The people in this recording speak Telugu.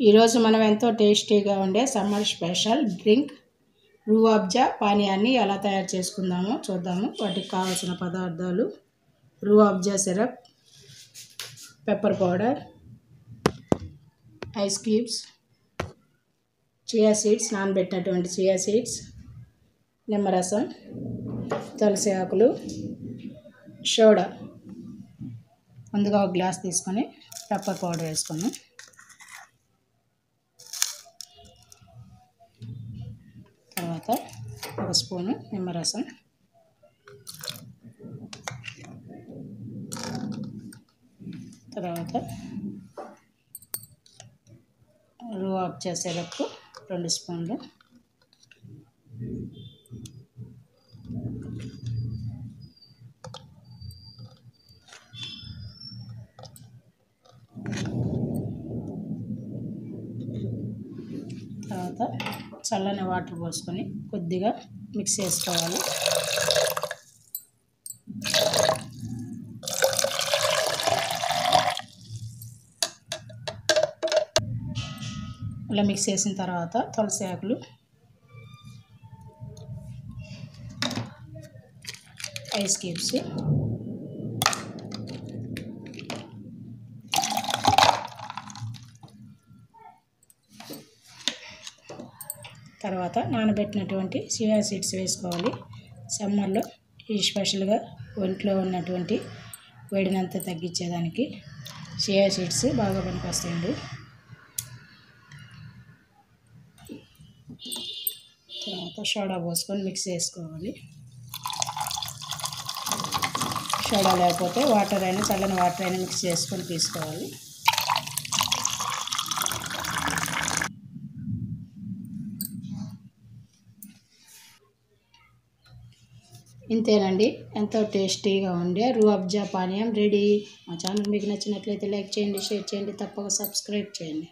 ఈరోజు మనం ఎంతో టేస్టీగా ఉండే సమ్మర్ స్పెషల్ డ్రింక్ రూఅబ్జా పానీయాన్ని ఎలా తయారు చేసుకుందామో చూద్దాము. వాటికి కావాల్సిన పదార్థాలు: Rooh Afza syrup, pepper powder, ice cubes, chia seeds, నానబెట్టినటువంటి చియా సీడ్స్, నిమ్మరసం, తులసి ఆకులు, సోడా. ముందుగా ఒక గ్లాస్ తీసుకొని పెప్పర్ పౌడర్ వేసుకున్నాం. తర్వాత ఒక స్పూను నిమ్మరసం, తర్వాత రూఅబ్జా సిరప్ 2 స్పూన్లు, తర్వాత చల్లని వాటర్ పోసుకొని కొద్దిగా మిక్స్ చేసుకోవాలి. ఇలా మిక్స్ చేసిన తర్వాత తులసి ఆకులు, ఐస్ క్యూబ్స్, తర్వాత నానబెట్టినటువంటి చియా సీడ్స్ వేసుకోవాలి. సమ్మర్లో ఈ స్పెషల్గా ఒంట్లో ఉన్నటువంటి వేడినంతా తగ్గించేదానికి చియా సీడ్స్ బాగా పనికొస్తాయండి. తర్వాత సోడా పోసుకొని మిక్స్ చేసుకోవాలి. సోడా లేకపోతే వాటర్ అయినా, చల్లని వాటర్ అయినా మిక్స్ చేసుకొని తీసుకోవాలి. ఇంతేనండి, ఎంతో టేస్టీగా ఉండే రూఅబ్జా పానీయం రెడీ. మా ఛానల్ మీకు నచ్చినట్లయితే లైక్ చేయండి, షేర్ చేయండి, తప్పక సబ్స్క్రైబ్ చేయండి.